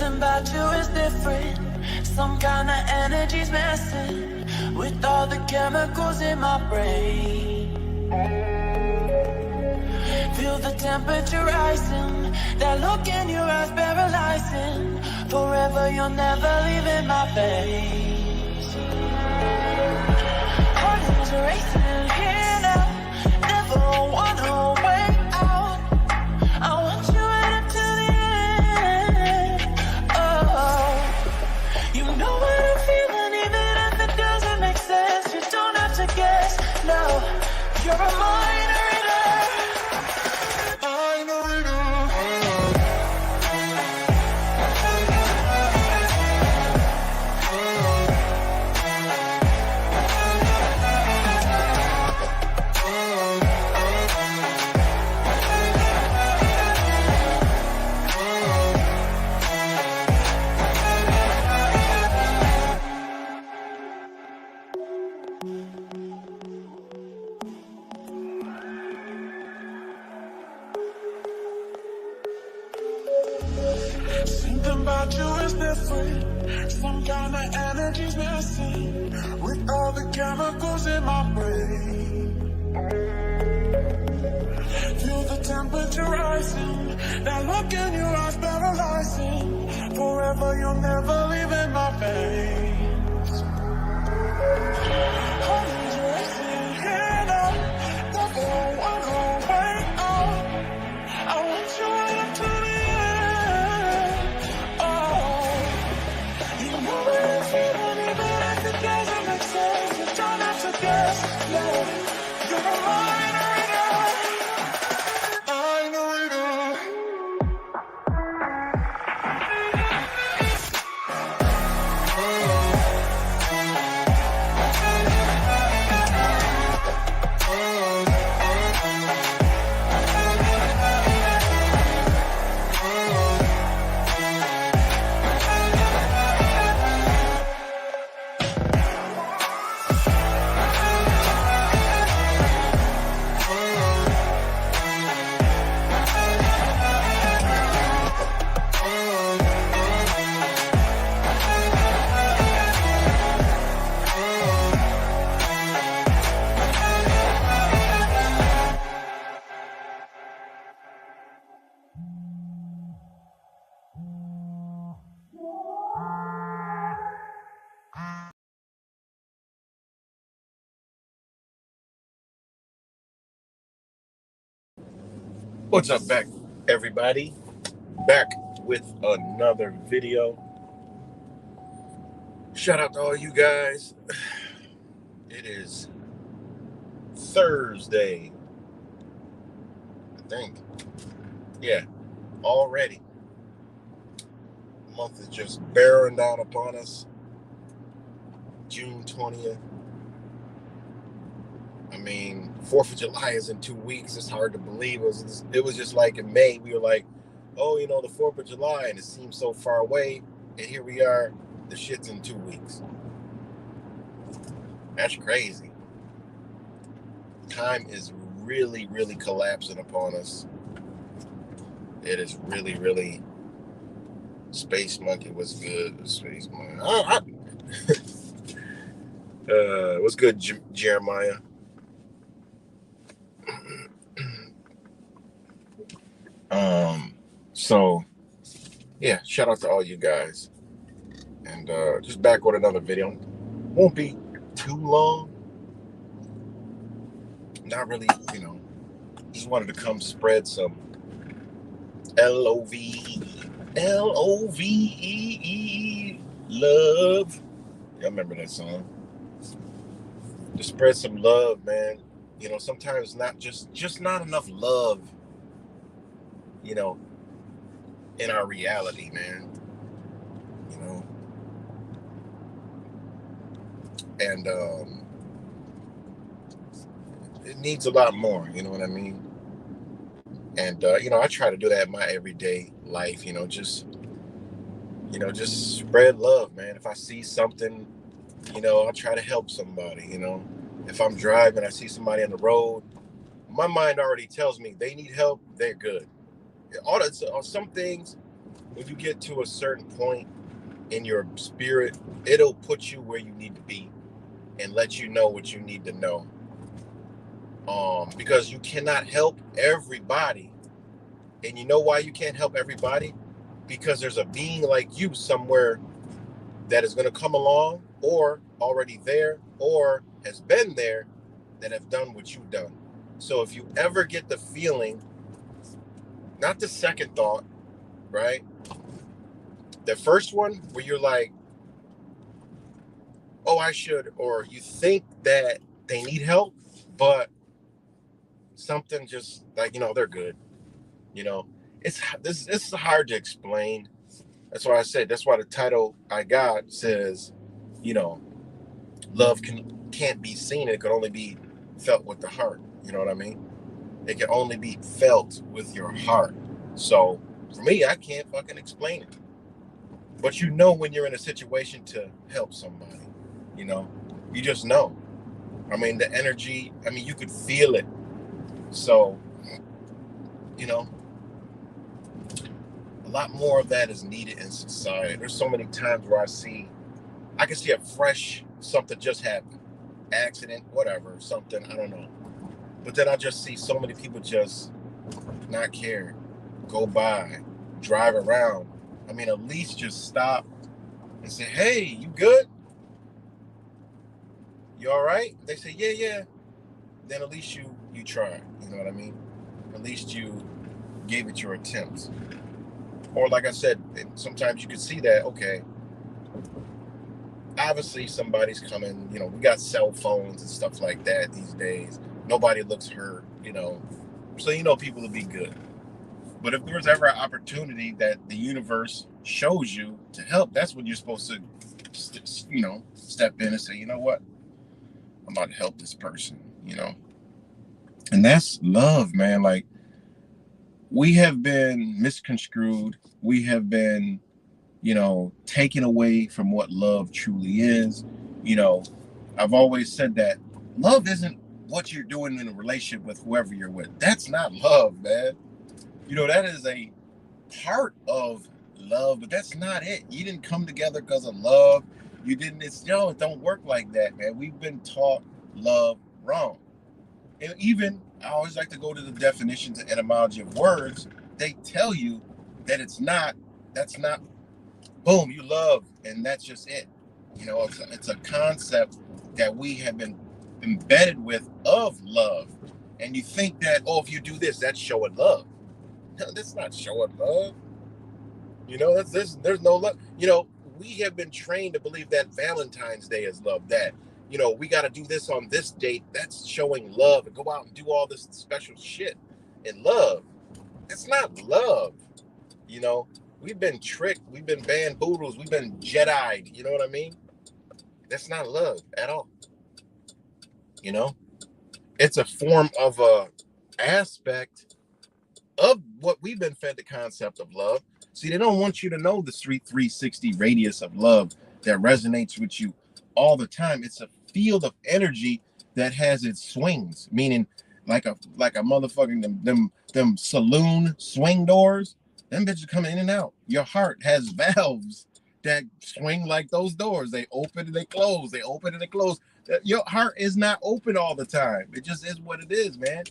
Something about you is different. Some kind of energy's messing with all the chemicals in my brain. Feel the temperature rising. That look in your eyes paralyzing. Forever you're never leaving my face. Heart is racing here now. Never wanna wait out. I want you right up to the end. Oh, you know what I'm feeling, even if it doesn't make sense. You don't have to guess. No, you're a mind reader. Something about you is different. Some kind of energy's messing with all the chemicals in my brain. Feel the temperature rising. That look in your eyes paralyzing. Forever you'll never leave in my veins. Heart is racing here now. Never wanna wait out. I want you right up to the end. Oh, you know what I'm feeling, even if it doesn't make sense. You don't have to guess. No, you're a mind reader. Mind reader. What's up, everybody? Back with another video. Shout out to all you guys. It is Thursday, I think. Yeah, already. The month is just bearing down upon us. June 20th. I mean, 4th of July is in 2 weeks. It's hard to believe. It was just like in May, we were like, oh, you know, the 4th of July, and it seems so far away. And here we are, the shit's in 2 weeks. That's crazy. Time is really, really collapsing upon us. It is really, really. Space Monkey was good. Space Monkey. What's good, Jeremiah? So yeah, shout out to all you guys, and just back with another video. Won't be too long. Not really, you know, just wanted to come spread some L-O-V-E love. Y'all remember that song? Just spread some love, man. You know, sometimes not just not enough love, you know, in our reality, man. You know. And it needs a lot more, you know what I mean? And you know, I try to do that in my everyday life, you know, just spread love, man. If I see something, you know, I'll try to help somebody, you know. If I'm driving, I see somebody on the road, my mind already tells me they need help, they're good. Some things when you get to a certain point in your spirit, it'll put you where you need to be and let you know what you need to know. Because you cannot help everybody. And you know why you can't help everybody? Because there's a being like you somewhere that is going to come along, or already there, or has been there, that have done what you've done. So if you ever get the feeling, not the second thought, right? The first one where you're like, oh, I should, or you think that they need help, but something just like, they're good. It's hard to explain. That's why I said, that's why the title I got says, you know, love can't be seen. It can only be felt with the heart. You know what I mean? It can only be felt with your heart. So for me, I can't fucking explain it. But when you're in a situation to help somebody, you just know. I mean, the energy, you could feel it. So, a lot more of that is needed in society. There's so many times where I can see a fresh something just happened, accident, whatever, something, I don't know. But then I just see so many people just not care, go by, drive around. At least just stop and say, hey, you good? You all right? They say, yeah. Then at least you tried. You know what I mean? At least you gave it your attempts. Or like I said, sometimes you could see that, okay, obviously somebody's coming, we got cell phones and stuff like that these days. Nobody looks hurt, so people will be good. But if there's ever an opportunity that the universe shows you to help, that's when you're supposed to, step in and say, you know what? I'm about to help this person, And that's love, man. Like, we have been misconstrued. We have been, taken away from what love truly is. I've always said that love isn't what you're doing in a relationship with whoever you're with. That's not love, man. That is a part of love, but that's not it. You didn't come together because of love. You didn't, it don't work like that, man. We've been taught love wrong. And even, I always like to go to the definitions and etymology of words. They tell you that that's not, boom, you love, and that's just it. It's a concept that we have been embedded with of love. And you think that, oh, if you do this, that's showing love. No, that's not showing love. There's no love. We have been trained to believe that Valentine's Day is love. That, we got to do this on this date. That's showing love, and go out and do all this special shit in love. It's not love. We've been tricked. We've been bamboozled. We've been Jedi'd. You know what I mean? That's not love at all. It's a form of a aspect of what we've been fed, the concept of love. See, they don't want you to know the 360 radius of love that resonates with you all the time. It's a field of energy that has its swings, meaning like a motherfucking them saloon swing doors. Them bitches come in and out. Your heart has valves that swing like those doors. They open and they close. They open and they close. Your heart is not open all the time. It just is what it is, man.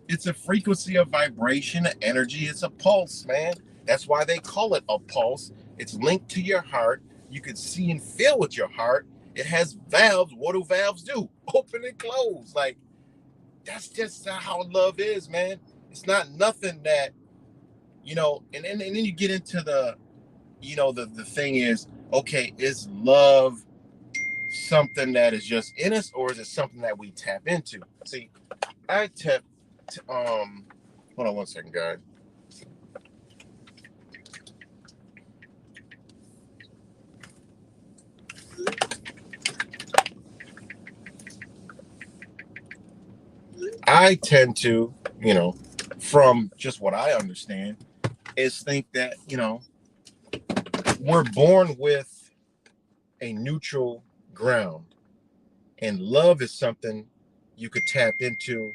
It's a frequency of vibration, energy. It's a pulse, man. That's why they call it a pulse. It's linked to your heart. You can see and feel with your heart. It has valves. What do valves do? Open and close. Like, that's just how love is, man. It's not nothing that, and then you get into the, the thing is, okay, is love something that is just in us, or is it something that we tap into? See, I tap, hold on one second, guys. I tend to, from just what I understand, is think that, we're born with a neutral ground, and love is something you could tap into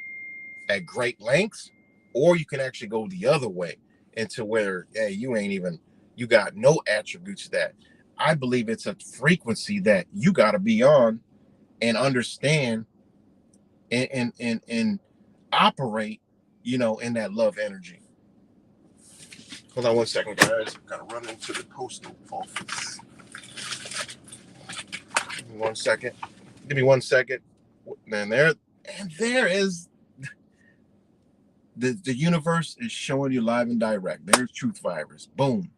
at great lengths, or you can actually go the other way into where, hey, you ain't even, You got no attributes of that. I believe it's a frequency that you got to be on and understand and operate, in that love energy. Hold on one second, guys. Gotta run into the postal office. Give me 1 second. Give me 1 second. Man, there is the universe is showing you live and direct. There's Truth Virus. Boom.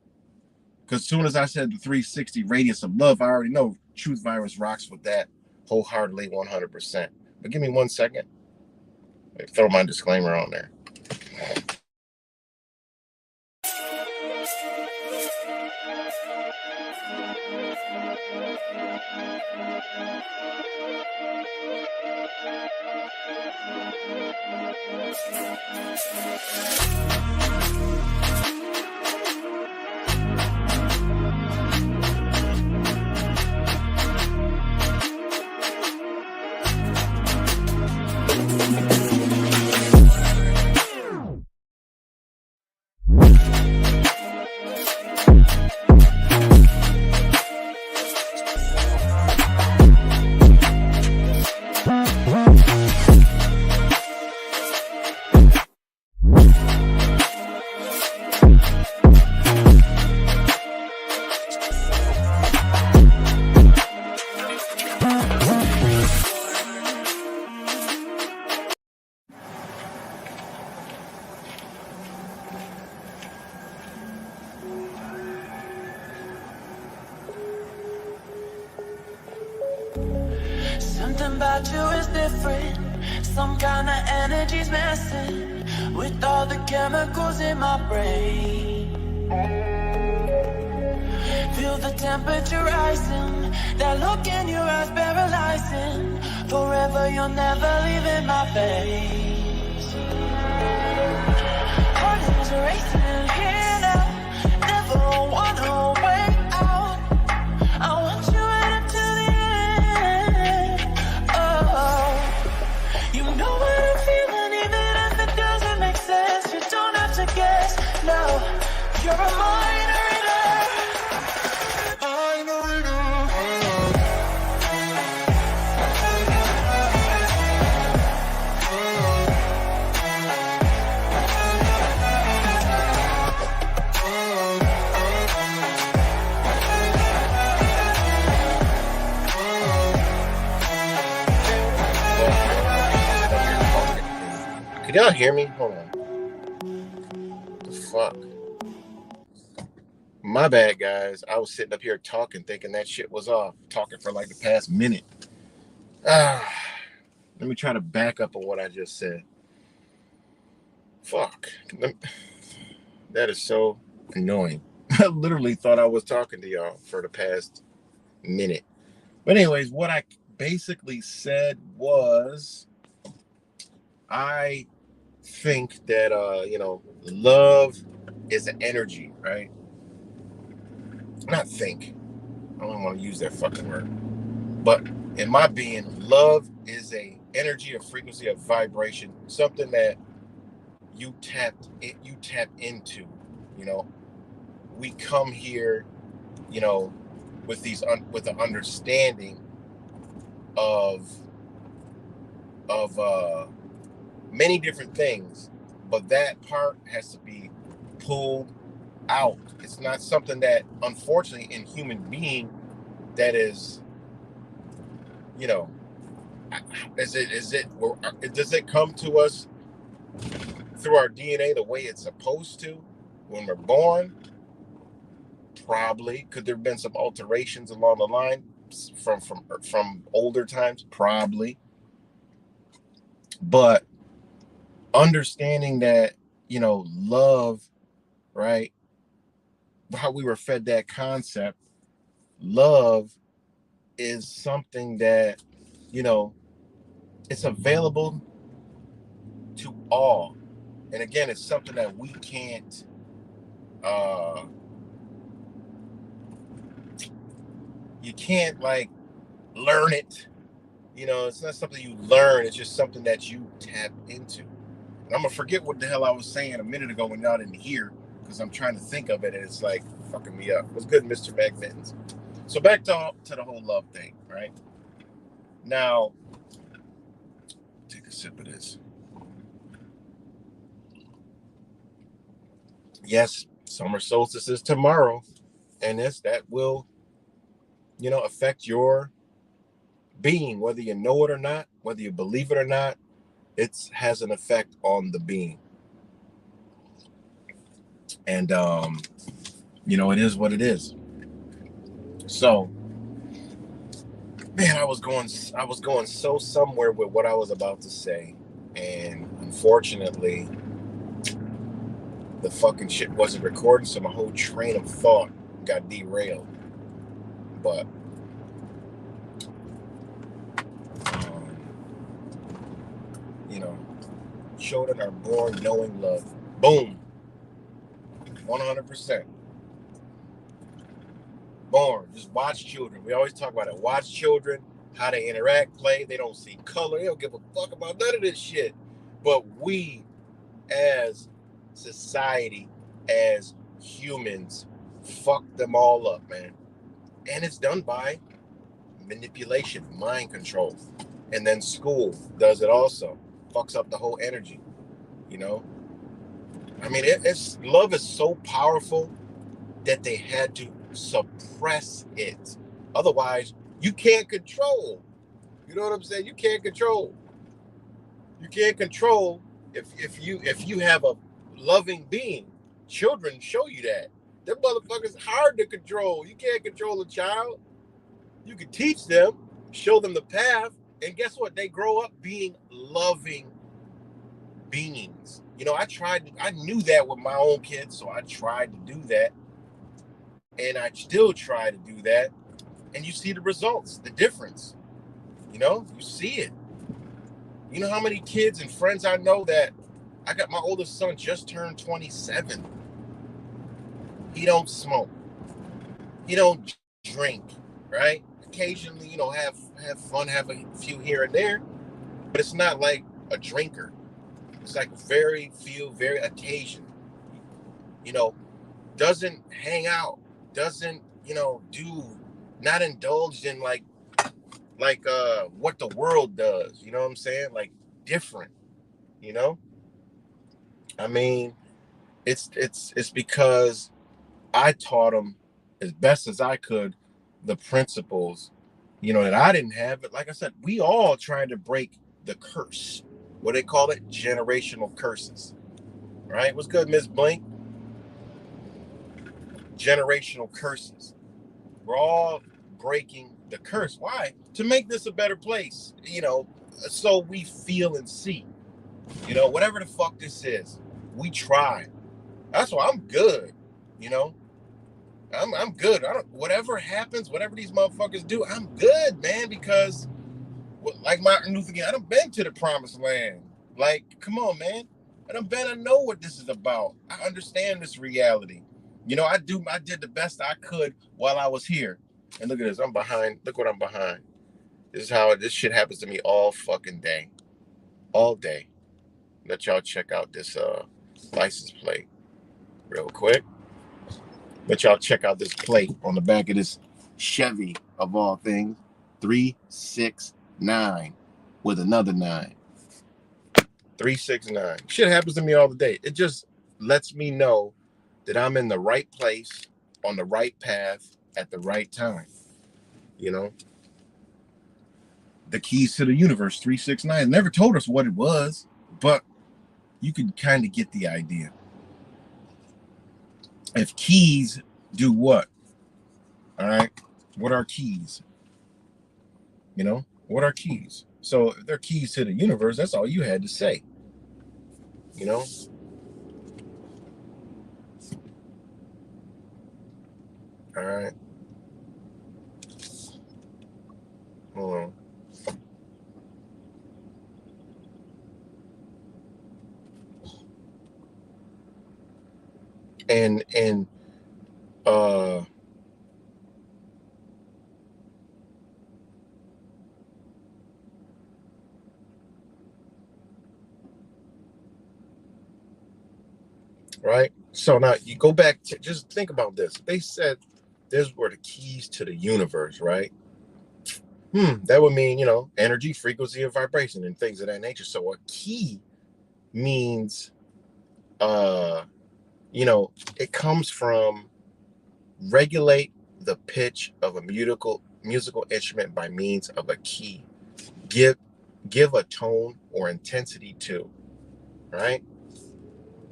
Because as soon as I said the 360 radius of love, I already know Truth Virus rocks with that wholeheartedly, 100%. But give me 1 second. Throw my disclaimer on there. Something about you is different. Some kind of energy's messing with all the chemicals in my brain. Feel the temperature rising. That look in your eyes paralyzing. Forever you're never leaving my face. Heart is racing here now. Never wanna wait out. I want you right up to the end. Oh, you know what I'm feeling, even if it doesn't make sense. You don't have to guess. No, you're a mind reader. Mind reader. Can y'all hear me? Hold on. The fuck? My bad, guys. I was sitting up here talking, thinking that shit was off. Talking for like the past minute. Let me try to back up on what I just said. Fuck. That is so annoying. I literally thought I was talking to y'all for the past minute. But anyways, what I basically said was, I think that love is an energy, right? Not think. I don't want to use that fucking word. But in my being, love is a energy, a frequency, a vibration, something that you tap into. We come here, with with the understanding of many different things, but that part has to be pulled out. It's not something that, unfortunately, in human being, that is, does it come to us through our DNA the way it's supposed to when we're born? Probably. Could there have been some alterations along the line from older times? Probably. But understanding that, love, right? How we were fed that concept, love is something that, it's available to all. And again, it's something that we can't, you can't like learn it. It's not something you learn. It's just something that you tap into. And I'm gonna forget what the hell I was saying a minute ago when y'all didn't hear. because I'm trying to think of it and it's like fucking me up. What's good, Mr. Magmittens? So back to the whole love thing, right? Now, take a sip of this. Yes, summer solstice is tomorrow, and that will, affect your being, whether you know it or not, whether you believe it or not. It has an effect on the being, and it is what it is. So, man, I was going so somewhere with what I was about to say, and unfortunately, the fucking shit wasn't recording, so my whole train of thought got derailed. But um, you know, children are born knowing love. Boom, 100%. Born. Just watch children. We always talk about it. Watch children, how they interact, play. They don't see color. They don't give a fuck about none of this shit. But we, as society, as humans, fuck them all up, man. And it's done by manipulation, mind control. And then school does it also. Fucks up the whole energy, you know? I mean, it's love is so powerful that they had to suppress it. Otherwise, you can't control. You know what I'm saying? You can't control. You can't control if you have a loving being. Children show you that. Them motherfuckers hard to control. You can't control a child. You can teach them, show them the path, and guess what? They grow up being loving beings. I knew that with my own kids, so I tried to do that. And I still try to do that. And you see the results, the difference. You see it. You know how many kids and friends I know that I got my oldest son just turned 27. He don't smoke. He don't drink, right? Occasionally, have fun, have a few here and there, but it's not like a drinker. It's like very few, very occasion. You know, doesn't hang out, doesn't, not indulged in like what the world does, you know what I'm saying? Like different, you know? I mean, it's because I taught them as best as I could the principles, that I didn't have. But like I said, we all trying to break the curse. What they call it? Generational curses. Right? What's good, Miss Blink? Generational curses. We're all breaking the curse. Why? To make this a better place, so we feel and see. Whatever the fuck this is, we try. That's why I'm good. You know, I'm good. I don't. Whatever happens, whatever these motherfuckers do, I'm good, man. Because, like Martin Luther King, I done been to the promised land. Like, come on, man. I know what this is about. I understand this reality. I did the best I could while I was here. And look at this. I'm behind. Look what I'm behind. This shit happens to me all fucking day. All day. Let y'all check out this license plate real quick. Let y'all check out this plate on the back of this Chevy, of all things. 369 with another 9. 369. Shit happens to me all the day. It just lets me know that I'm in the right place, on the right path, at the right time. The keys to the universe, 369. Never told us what it was, but you could kind of get the idea. If keys do what? All right. What are keys? What are keys? So if they're keys to the universe, that's all you had to say. All right. Hold on. And right? So now you go back to just think about this. They said these were the keys to the universe, right? That would mean, energy, frequency, and vibration and things of that nature. So a key means, uh, it comes from regulate the pitch of a musical instrument by means of a key. Give give a tone or intensity to, right?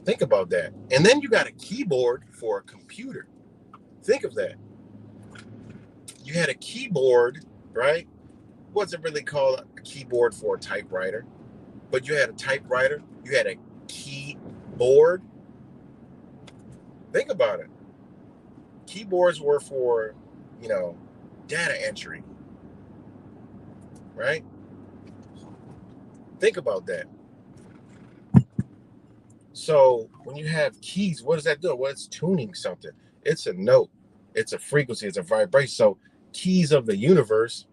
Think about that. And then you got a keyboard for a computer. Think of that. You had a keyboard, right? What's it really called? A keyboard for a typewriter. But you had a typewriter, you had a keyboard. Think about it. Keyboards were for, data entry, right? Think about that. So when you have keys, what does that do? Well, it's tuning something. It's a note, it's a frequency, it's a vibration. So keys of the universe,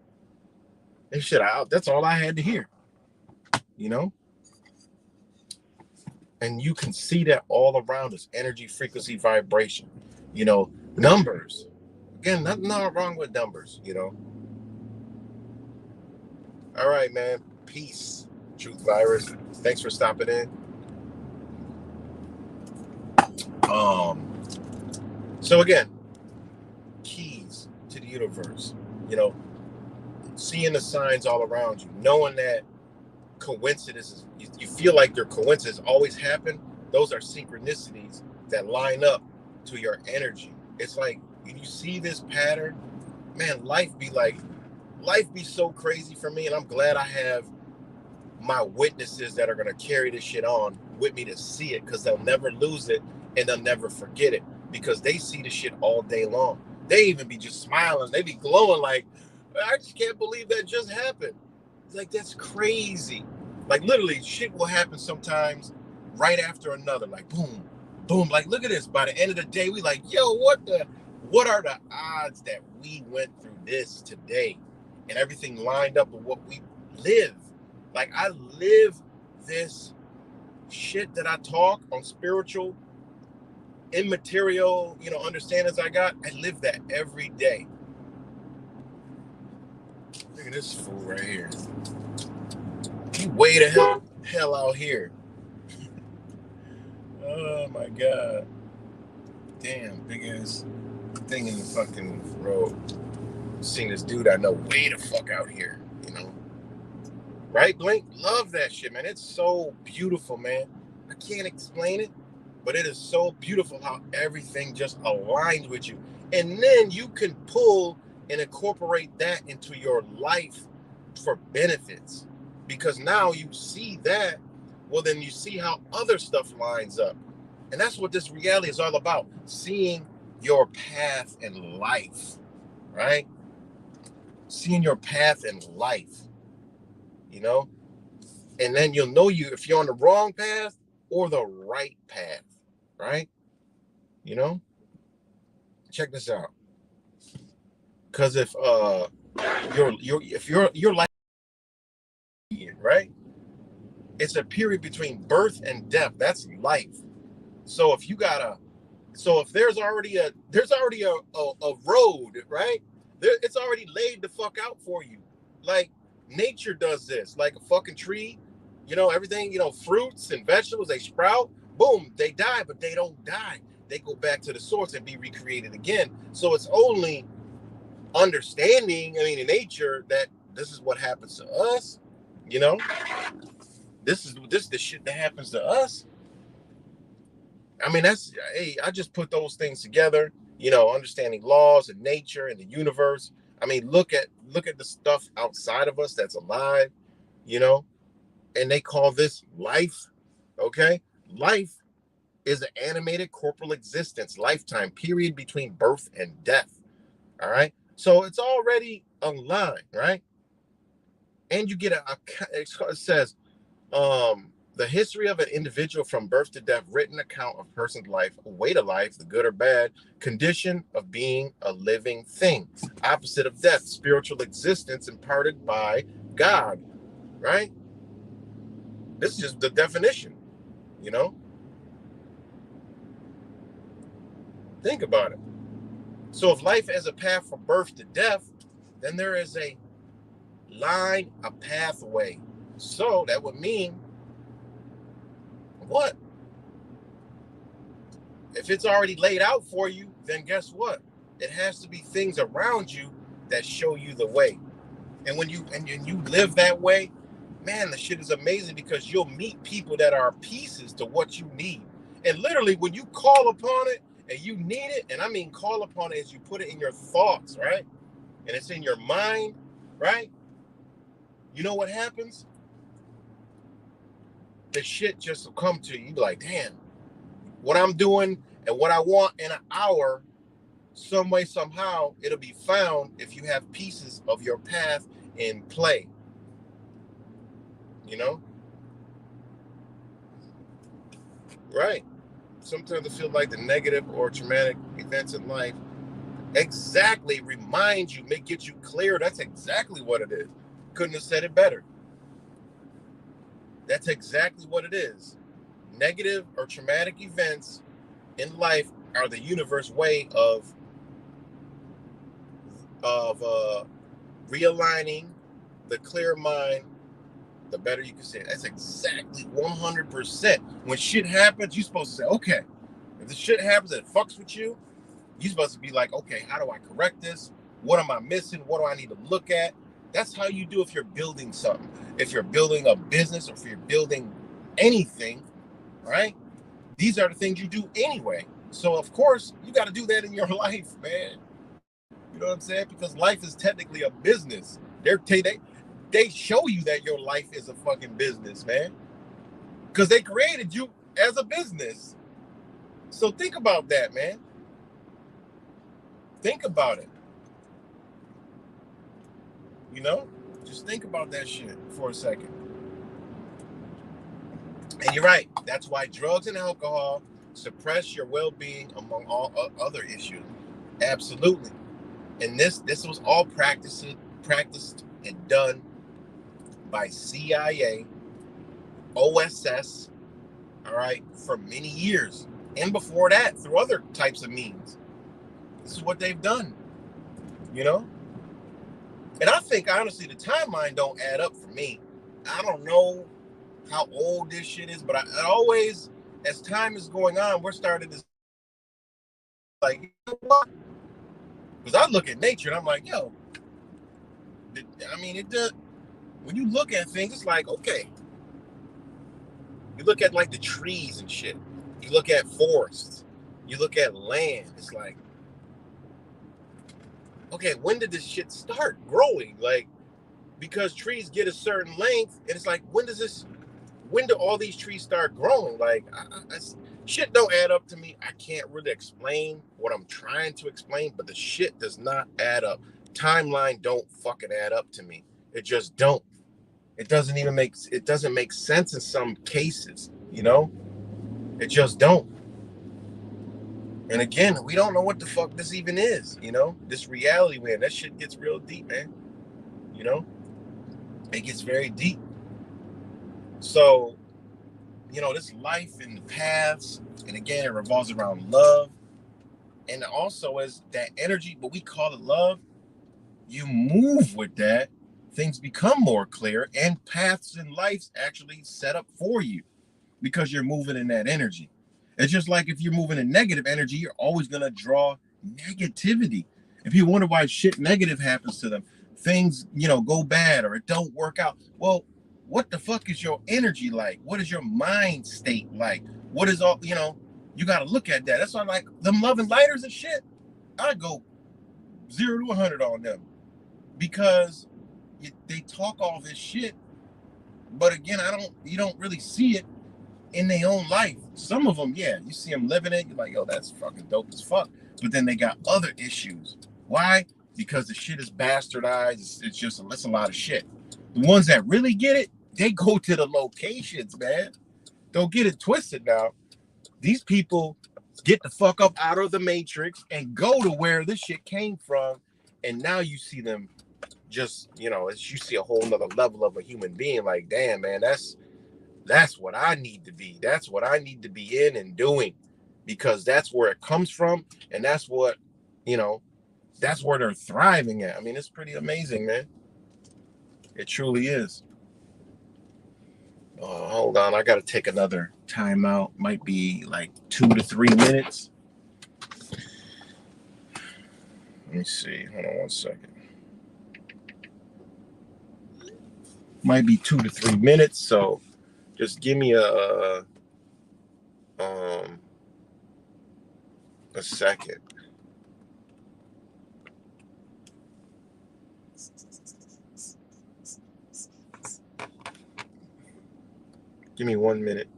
that's all I had to hear, you know? And you can see that all around us, energy, frequency, vibration, numbers. Again, nothing wrong with numbers, All right, man. Peace, Truth Virus. Thanks for stopping in. So again, keys to the universe, seeing the signs all around you, knowing that coincidences, you feel like your coincidences always happen. Those are synchronicities that line up to your energy. It's like when you see this pattern, man, life be so crazy for me. And I'm glad I have my witnesses that are going to carry this shit on with me to see it, because they'll never lose it and they'll never forget it, because they see the shit all day long. They even be just smiling. They be glowing like, I just can't believe that just happened. It's like, that's crazy. Like literally shit will happen sometimes right after another, like boom, boom. Like, look at this. By the end of the day, we like, yo, what are the odds that we went through this today and everything lined up with what we live? Like, I live this shit that I talk on spiritual, immaterial, understandings I got. I live that every day. Look at this fool right here. He way the hell out here. Oh my God. Damn, big ass thing in the fucking road. Seen this dude I know way the fuck out here, Right, Blink? Love that shit, man. It's so beautiful, man. I can't explain it, but it is so beautiful how everything just aligns with you. And then you can pull and incorporate that into your life for benefits. Because now you see that, well, then you see how other stuff lines up. And that's what this reality is all about. Seeing your path in life, right? Seeing your path in life. And then you'll know if you're on the wrong path or the right path, right? Check this out. Because if your life, right, it's a period between birth and death. That's life. So if there's already a road, right? It's already laid the fuck out for you. Like, nature does this, like a fucking tree, everything, fruits and vegetables, they sprout, boom, they die, but they don't die. They go back to the source and be recreated again. So it's only understanding, in nature, that this is what happens to us, this is the shit that happens to us. I just put those things together, understanding laws and nature and the universe. Look at the stuff outside of us that's alive, and they call this life. Okay. Life is an animated corporal existence, lifetime period between birth and death. All right. So it's already aligned, right? And you get it says, the history of an individual from birth to death, written account of a person's life, way to life, the good or bad, condition of being a living thing, opposite of death, spiritual existence imparted by God, right? This is just the definition, Think about it. So if life has a path from birth to death, then there is a line, a pathway. So that would mean what? If it's already laid out for you, then guess what? It has to be things around you that show you the way. And when you live that way, man, the shit is amazing because you'll meet people that are pieces to what you need. And literally, when you call upon it and you need it, and I mean call upon it as you put it in your thoughts, right? And it's in your mind, right? You know what happens? The shit just will come to you. You be like, damn, what I'm doing and what I want in an hour, some way, somehow, it'll be found if you have pieces of your path in play. You know? Right. Sometimes I feel like the negative or traumatic events in life exactly remind you, make get you clear. That's exactly what it is. Couldn't have said it better. That's exactly what it is. Negative or traumatic events in life are the universe way of realigning the clear mind, the better you can say it. That's exactly 100%. When shit happens, you're supposed to say, okay, if the shit happens and it fucks with you, you're supposed to be like, okay, how do I correct this? What am I missing? What do I need to look at? That's how you do if you're building something. If you're building a business or if you're building anything, right? These are the things you do anyway. So, of course, you got to do that in your life, man. You know what I'm saying? Because life is technically a business. They show you that your life is a fucking business, man. Because they created you as a business. So think about that, man. Think about it. You know? Just think about that shit for a second. And you're right. That's why drugs and alcohol suppress your well-being among all other issues. Absolutely. And this was all practiced and done by CIA, OSS, all right, for many years. And before that, through other types of means. This is what they've done, you know? And I think, honestly, the timeline don't add up for me. I don't know how old this shit is, but I always, as time is going on, we're starting to, like, you know what? Because I look at nature and I'm like, yo, I mean, it does. When you look at things, it's like, okay. You look at like the trees and shit. You look at forests. You look at land. It's like, okay, when did this shit start growing? Like, because trees get a certain length, and it's like, when do all these trees start growing? Like, shit don't add up to me. I can't really explain what I'm trying to explain, but the shit does not add up. Timeline don't fucking add up to me. It just don't. It doesn't make sense in some cases, you know? It just don't. And again, we don't know what the fuck this even is, you know? This reality, man, that shit gets real deep, man. You know? It gets very deep. So, you know, this life and the paths, and again, it revolves around love. And also as that energy, but we call it love, you move with that, things become more clear, and paths in life actually set up for you because you're moving in that energy. It's just like if you're moving in negative energy, you're always going to draw negativity. If you wonder why shit negative happens to them, things, you know, go bad or it don't work out. Well, what the fuck is your energy like? What is your mind state like? What is all, you know, you got to look at that. That's why, like, them loving lighters and shit, I go 0 to 100 on them because they talk all this shit, but again, you don't really see it in their own life. Some of them, yeah, you see them living it, you're like, yo, that's fucking dope as fuck. But then they got other issues. Why? Because the shit is bastardized. It's a lot of shit. The ones that really get it, they go to the locations, man. Don't get it twisted now. These people get the fuck up out of the matrix and go to where this shit came from. And now you see them just, you know, you see a whole nother level of a human being. Like, damn, man, that's what I need to be. That's what I need to be in and doing, because that's where it comes from, and that's what, you know, that's where they're thriving at. I mean, it's pretty amazing, man. It truly is. Hold on, I gotta take another timeout. Might be like 2 to 3 minutes. Let me see. Hold on 1 second. Might be 2 to 3 minutes, so just give me a second. Give me 1 minute.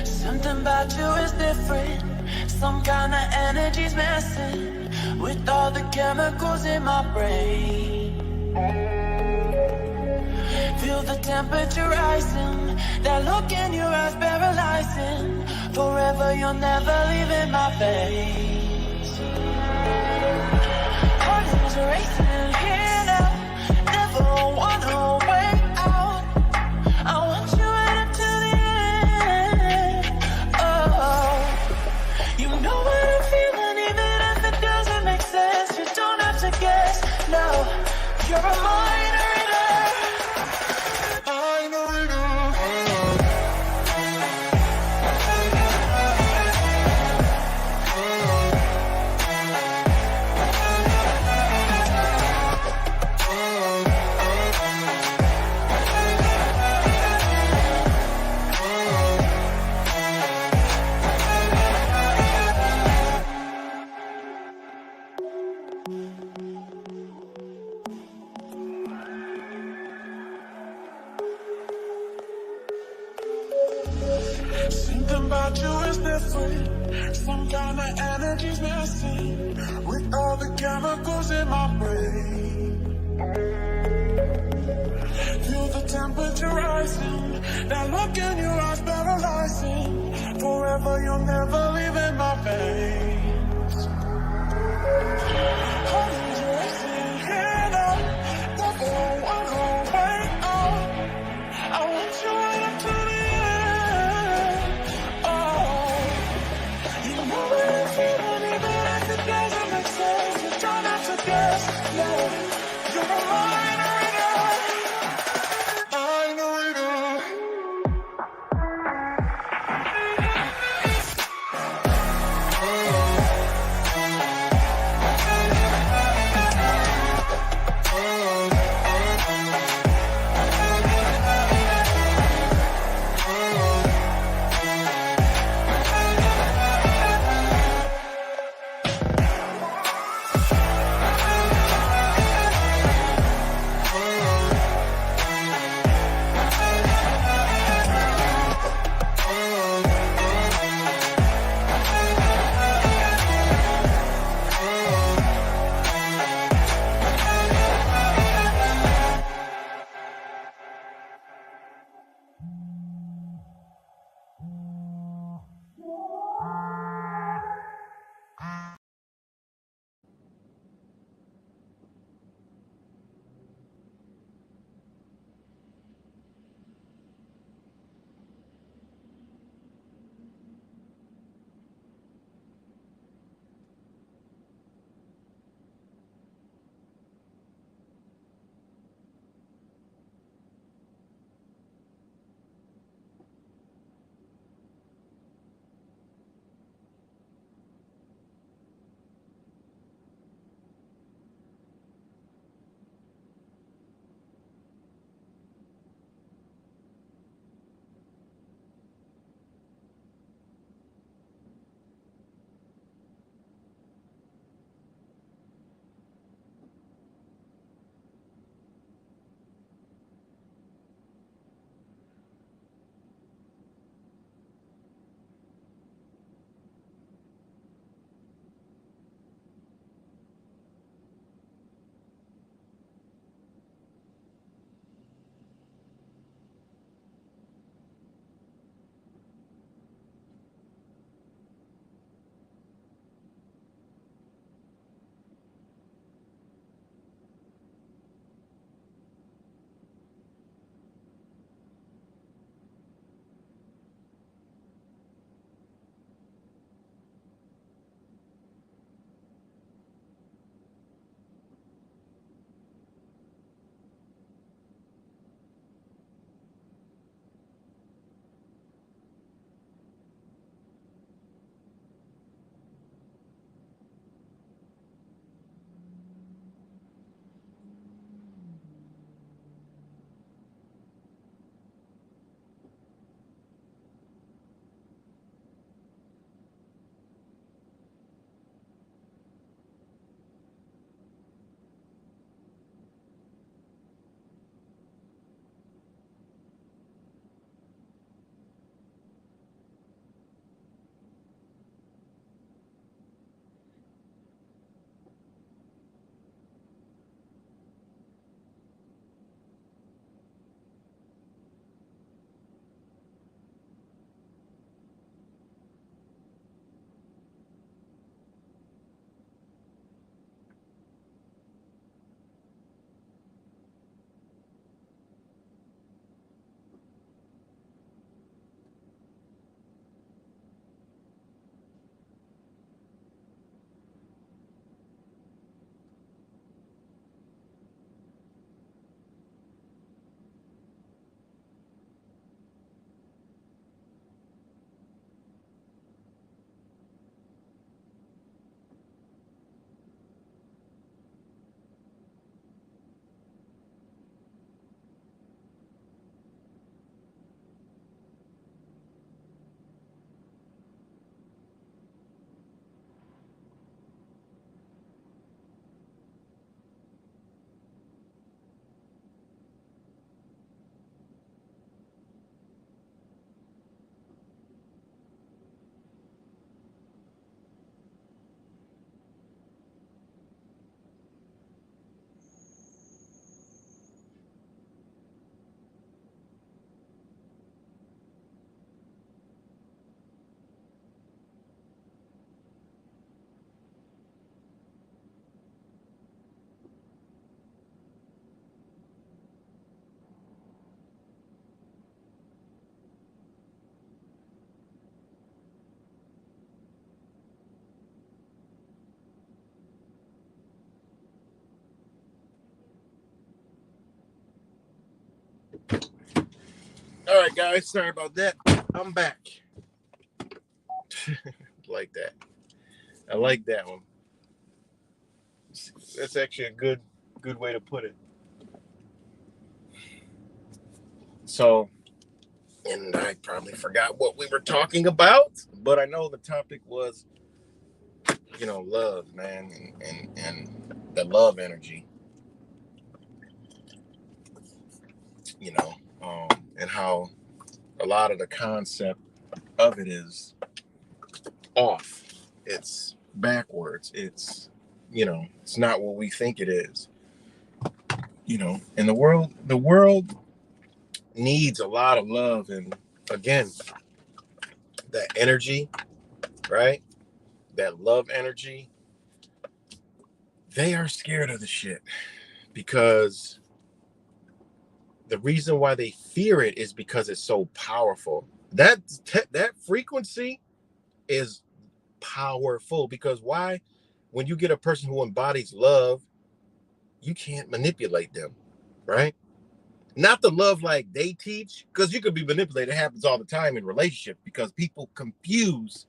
Something about you is different. Some kind of energy's messing with all the chemicals in my brain. Feel the temperature rising. That look in your eyes paralyzing. Forever you'll never leave in my face. Heart is racing here now. Never wanna wait out. I want you right up to the end. Oh, you know what I'm feeling, even if it doesn't make sense. You don't have to guess. No, you're a mind reader. I know you do. Something about you is different. Some kind of energy's missing with all the chemicals in my brain. Feel the temperature rising. That look in your eyes paralyzing. Forever you'll never leave in my veins. Heart is racing here now. Never wanna wait out. I want you right up to the end. Oh, you know what I'm feeling, even if it doesn't make sense. You don't have to guess. No, you're a mind reader. I know you do. All right, guys. Sorry about that. I'm back. Like that. I like that one. That's actually a good way to put it. So, and I probably forgot what we were talking about, but I know the topic was, love, man, and the love energy, and how a lot of the concept of it is off. It's backwards. It's it's not what we think it is. And the world needs a lot of love, and again, that energy, right? That love energy. They are scared of the shit because the reason why they fear it is because it's so powerful. That frequency is powerful because why? When you get a person who embodies love, you can't manipulate them, right? Not the love like they teach, because you could be manipulated. It happens all the time in relationships because people confuse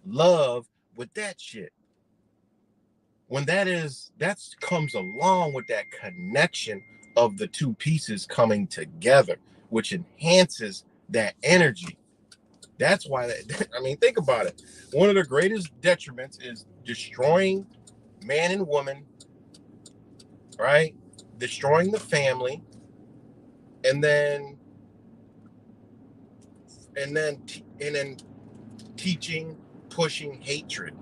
love with that shit. When that comes along with that connection of the two pieces coming together, which enhances that energy. That's why, think about it. One of the greatest detriments is destroying man and woman, right? Destroying the family, and then teaching, pushing hatred,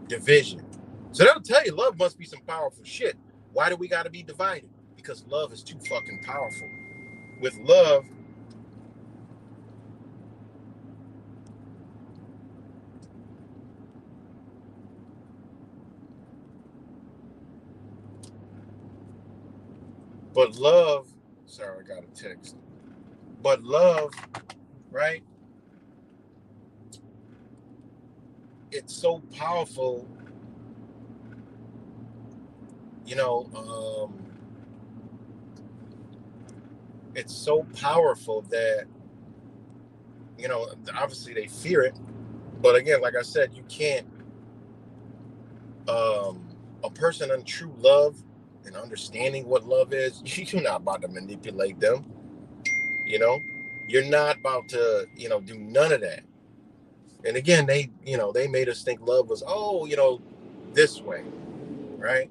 division. So that'll tell you love must be some powerful shit. Why do we got to be divided? Because love is too fucking powerful. With love, but love, sorry, I got a text. But love, right? It's so powerful, it's so powerful that, obviously they fear it. But again, like I said, you can't, a person in true love and understanding what love is, you're not about to manipulate them. You're not about to, do none of that. And again, they made us think love was, this way, right?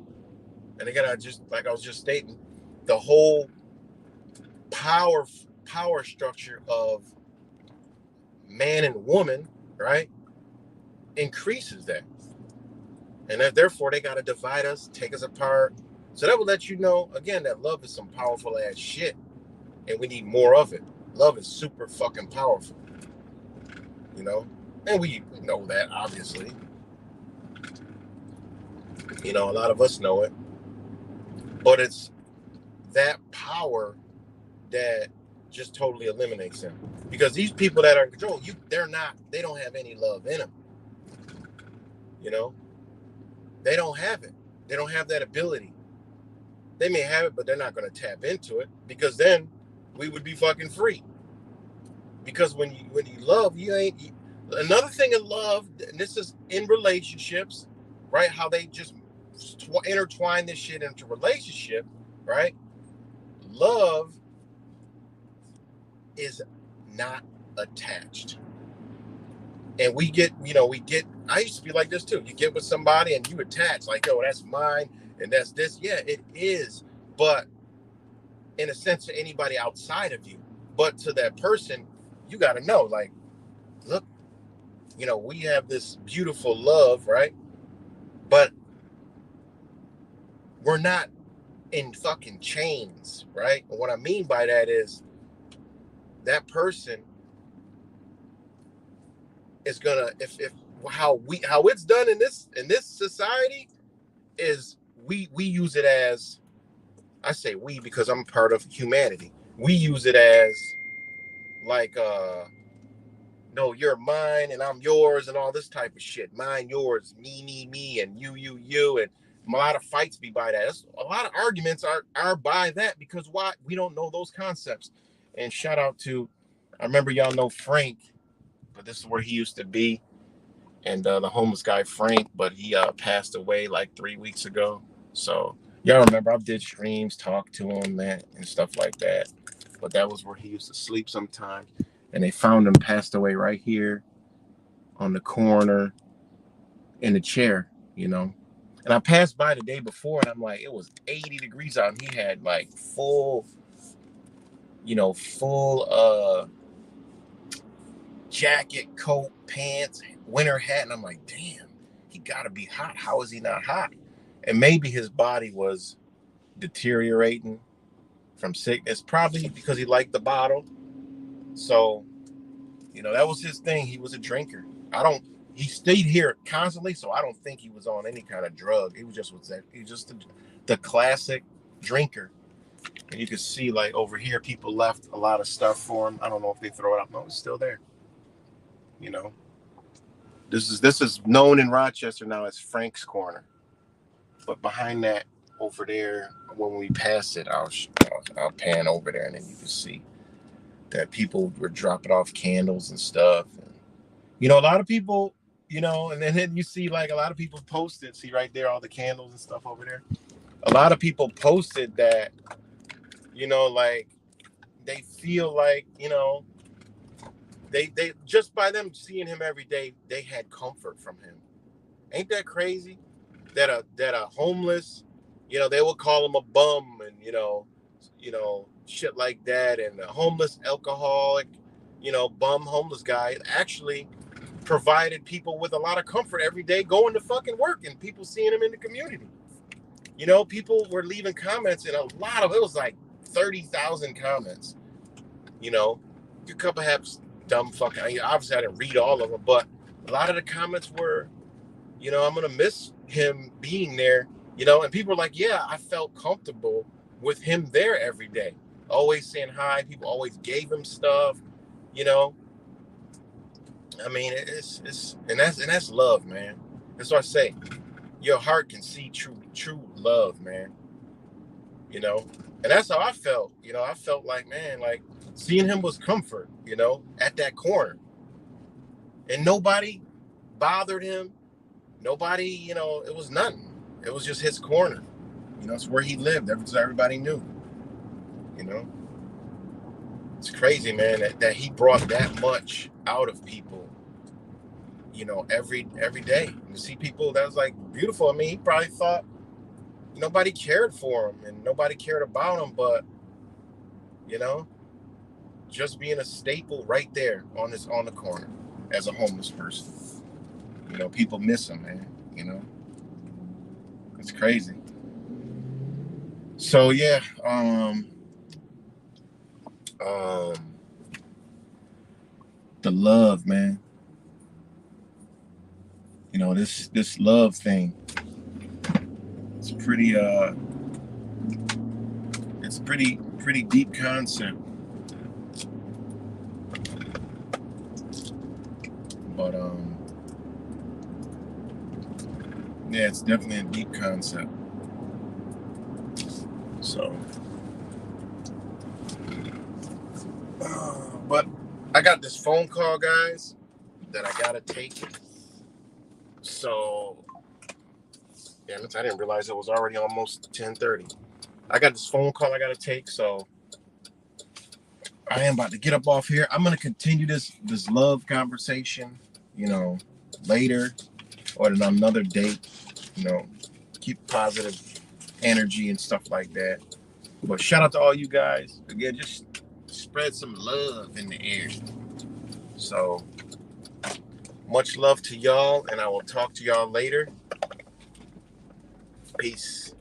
And again, I was just stating, the whole power structure of man and woman, right, increases that. And therefore, they got to divide us, take us apart. So that will let you know, again, that love is some powerful ass shit. And we need more of it. Love is super fucking powerful. And we know that, obviously. A lot of us know it. But it's that power that just totally eliminates them. Because these people that are in control, they don't have any love in them. They don't have it. They don't have that ability. They may have it, but they're not going to tap into it, because then we would be fucking free. Because when you love, another thing in love, and this is in relationships, right? How they just intertwine this shit into relationship, right? Love is not attached. And I used to be like this too. You get with somebody and you attach, like, yo, that's mine and that's this. Yeah, it is. But in a sense, to anybody outside of you, but to that person, you got to know, like, look, we have this beautiful love, right? But we're not in fucking chains, right? And what I mean by that is that person is gonna, if how it's done in this society is we use it as, I say we because I'm part of humanity. We use it as like no, you're mine and I'm yours and all this type of shit. Mine, yours, me, and you, and a lot of fights be by that. A lot of arguments are by that, because why? We don't know those concepts. And shout out to, I remember y'all know Frank, but this is where he used to be. And the homeless guy Frank, but he passed away like 3 weeks ago. So y'all remember I did streams, talk to him, man, and stuff like that. But that was where he used to sleep sometimes. And they found him passed away right here on the corner in the chair, you know. And I passed by the day before and I'm like, it was 80 degrees out and he had like full jacket, coat, pants, winter hat. And I'm like, damn, he gotta be hot. How is he not hot? And maybe his body was deteriorating from sickness, probably because he liked the bottle. So, that was his thing. He was a drinker. He stayed here constantly, so I don't think he was on any kind of drug. He was just the classic drinker. And you can see like over here, people left a lot of stuff for him. I don't know if they throw it out. No, it's still there. This is known in Rochester now as Frank's Corner. But behind that, over there, when we pass it, I'll pan over there, and then you can see that people were dropping off candles and stuff. And, a lot of people, and then you see like a lot of people posted. See right there, all the candles and stuff over there. A lot of people posted that, like they feel like, they just by them seeing him every day, they had comfort from him. Ain't that crazy? That a homeless, they will call him a bum and shit like that, and a homeless alcoholic, bum homeless guy actually provided people with a lot of comfort every day going to fucking work and people seeing him in the community. People were leaving comments, and a lot of it was like 30,000 comments. A couple have dumb fucking. Obviously, I didn't read all of them, but a lot of the comments were, I'm gonna miss him being there. And people were like, yeah, I felt comfortable with him there every day, always saying hi. People always gave him stuff. I mean, it's and that's love, man. That's what I say. Your heart can see true love, man. And that's how I felt. I felt like, man, like seeing him was comfort. At that corner, and nobody bothered him. Nobody, it was nothing. It was just his corner. It's where he lived. Everybody knew. It's crazy, man, that he brought that much out of people. Every day. You see people that was like beautiful. I mean, he probably thought nobody cared for him and nobody cared about him, but just being a staple right there on the corner as a homeless person. People miss him, man. It's crazy. So yeah, the love, man. This love thing. It's pretty deep concept. But yeah, it's definitely a deep concept. So, but I got this phone call, guys, that I gotta take. So, yeah, I didn't realize it was already almost 10:30. I got this phone call I gotta take, so I am about to get up off here. I'm gonna continue this love conversation, later or on another date. Keep positive energy and stuff like that. But shout out to all you guys. Again, just spread some love in the air. So much love to y'all, and I will talk to y'all later. Peace.